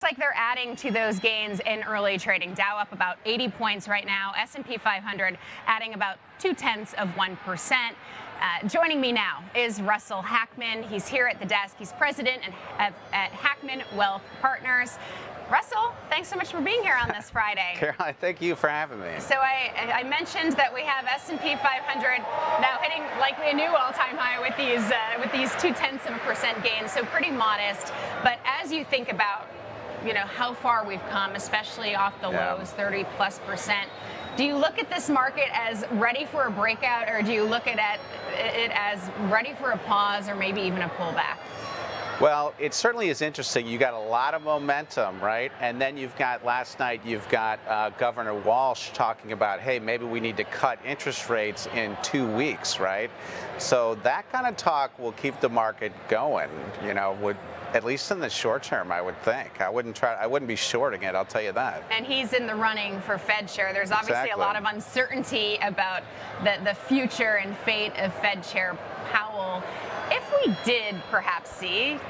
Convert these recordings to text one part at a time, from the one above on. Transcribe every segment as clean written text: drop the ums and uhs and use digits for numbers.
like they're adding to those gains in early trading. Dow up about 80 points right now. S&P 500 adding about 0.2%. Joining me now is Russell Hackman. He's here at the desk. He's president at Hackman Wealth Partners. Russell, thanks so much for being here on this Friday. Caroline, thank you for having me. So I mentioned that we have S&P 500 now hitting likely a new all-time high with these 0.2% gains, so pretty modest. But as you think about, how far we've come, especially off the lows, 30+%. Do you look at this market as ready for a breakout, or do you look at it as ready for a pause or maybe even a pullback? Well, it certainly is interesting. You got a lot of momentum, right? And then last night, you've got Governor Walsh talking about, hey, maybe we need to cut interest rates in 2 weeks, right? So that kind of talk will keep the market going, at least in the short term, I would think. I wouldn't be shorting it, I'll tell you that. And he's in the running for Fed chair. There's obviously a lot of uncertainty about the future and fate of Fed Chair Powell. If we did perhaps see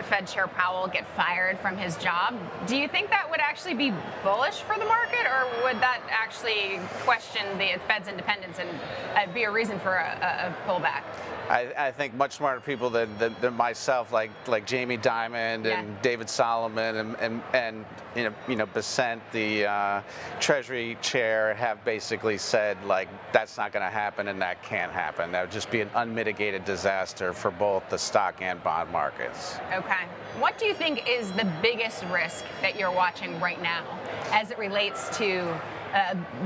Fed Chair Powell get fired from his job, do you think that would actually be bullish for the market, or would that actually question the Fed's independence and be a reason for a pullback? I think much smarter people than myself, like Jamie Dimon and David Solomon and Besant, the Treasury chair, have basically said, that's not going to happen and that can't happen. That would just be an unmitigated disaster for both the stock and bond markets. Okay. What do you think is the biggest risk that you're watching right now as it relates to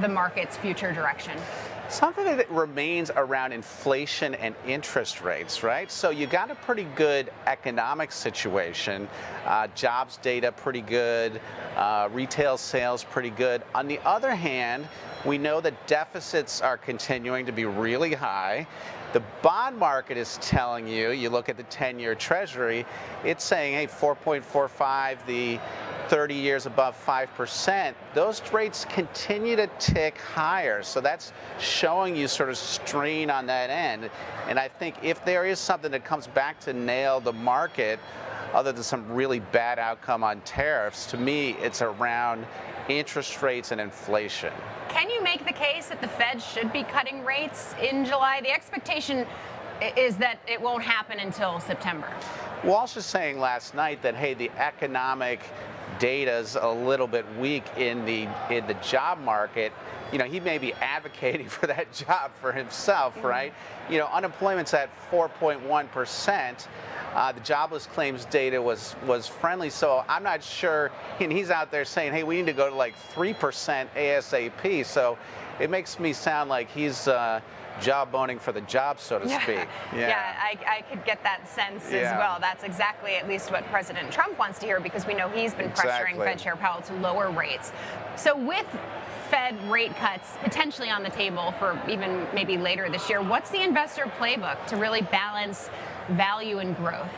the market's future direction? Something that remains around inflation and interest rates, right? So you got a pretty good economic situation, jobs data pretty good, retail sales pretty good. On the other hand, we know that deficits are continuing to be really high. The bond market is telling you look at the 10-year Treasury, it's saying, hey, 4.45, the 30 years above 5%, those rates continue to tick higher. So that's showing you sort of strain on that end. And I think if there is something that comes back to nail the market, other than some really bad outcome on tariffs, to me, it's around interest rates and inflation. Can you make the case that the Fed should be cutting rates in July? The expectation is that it won't happen until September. Walsh was saying last night that, hey, the economic data's a little bit weak in the job market. He may be advocating for that job for himself, right? Unemployment's at 4.1%. The jobless claims data was friendly, so I'm not sure. And he's out there saying, hey, we need to go to 3% ASAP. So it makes me sound like he's job boning for the job, so to speak. I could get that sense as well. That's exactly at least what President Trump wants to hear, because we know he's been pressuring Fed Chair Powell to lower rates. So with Fed rate cuts potentially on the table for even maybe later this year, what's the investor playbook to really balance value and growth?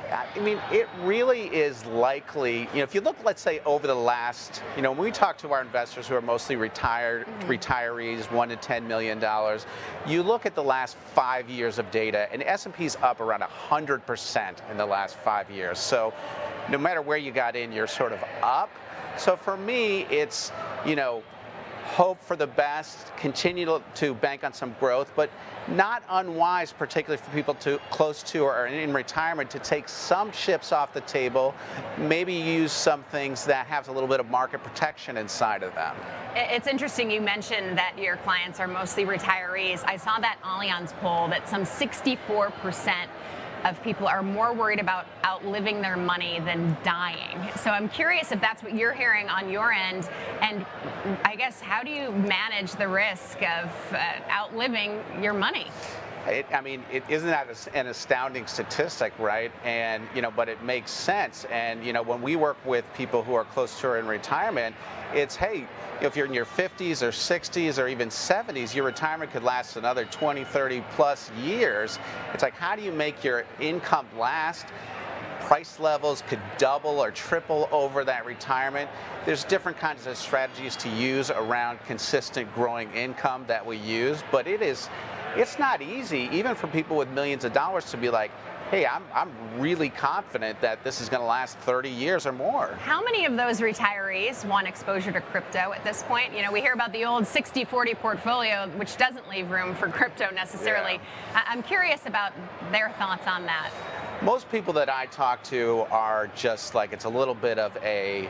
I mean, it really is likely, if you look, let's say, over the last, when we talk to our investors who are mostly retirees, $1 to $10 million, you look at the last 5 years of data, and S&P's up around 100% in the last 5 years. So no matter where you got in, you're sort of up. So for me, it's, hope for the best, continue to bank on some growth, but not unwise, particularly for people close to or in retirement, to take some chips off the table, maybe use some things that have a little bit of market protection inside of them. It's interesting you mentioned that your clients are mostly retirees. I saw that Allianz poll that some 64% of people are more worried about outliving their money than dying. So I'm curious if that's what you're hearing on your end, and I guess how do you manage the risk of outliving your money? It isn't that an astounding statistic, right? And, but it makes sense. And, when we work with people who are close to or in retirement, it's, hey, if you're in your 50s or 60s or even 70s, your retirement could last another 20, 30 plus years. It's like, how do you make your income last? Price levels could double or triple over that retirement. There's different kinds of strategies to use around consistent growing income that we use, but it's not easy, even for people with millions of dollars, to be like, hey, I'm really confident that this is going to last 30 years or more. How many of those retirees want exposure to crypto at this point? You know, we hear about the old 60-40 portfolio, which doesn't leave room for crypto necessarily. Yeah. I'm curious about their thoughts on that. Most people that I talk to are just like, it's a little bit of a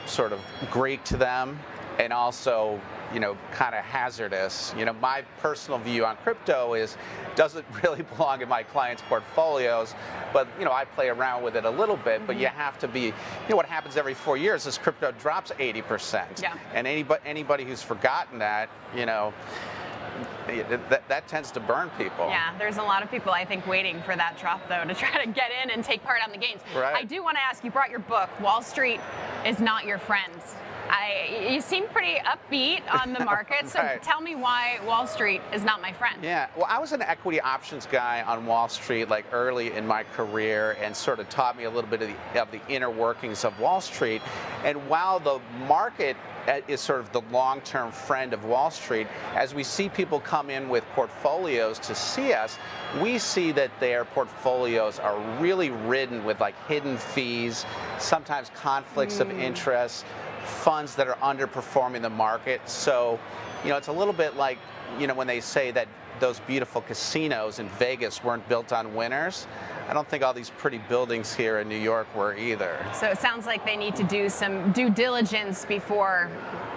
sort of Greek to them, and also, you know, kind of hazardous. You know, my personal view on crypto is doesn't really belong in my clients' portfolios, but, you know, I play around with it a little bit, but you have to be, you know, what happens every 4 years is crypto drops 80%. Yeah. And anybody who's forgotten that, you know, that tends to burn people. Yeah, there's a lot of people, I think, waiting for that drop, though, to try to get in and take part on the gains. Right. I do want to ask, you brought your book, Wall Street is Not Your Friend. You seem pretty upbeat on the market, so Right. tell me why Wall Street is not my friend. Yeah, well, I was an equity options guy on Wall Street like early in my career, and sort of taught me a little bit of the inner workings of Wall Street. And while the market is sort of the long-term friend of Wall Street, as we see people come in with portfolios to see us, we see that their portfolios are really ridden with like hidden fees, sometimes conflicts of interest, funds that are underperforming the market. So, you know, it's a little bit like, you know, when they say that those beautiful casinos in Vegas weren't built on winners. I don't think all these pretty buildings here in New York were either. So it sounds like they need to do some due diligence before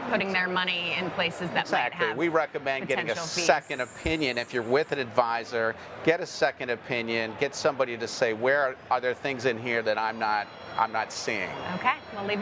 putting their money in places that might have We recommend getting a potential fees. second opinion. If you're with an advisor, get a second opinion. Get somebody to say, where are there things in here that I'm not seeing? Okay, we'll leave it.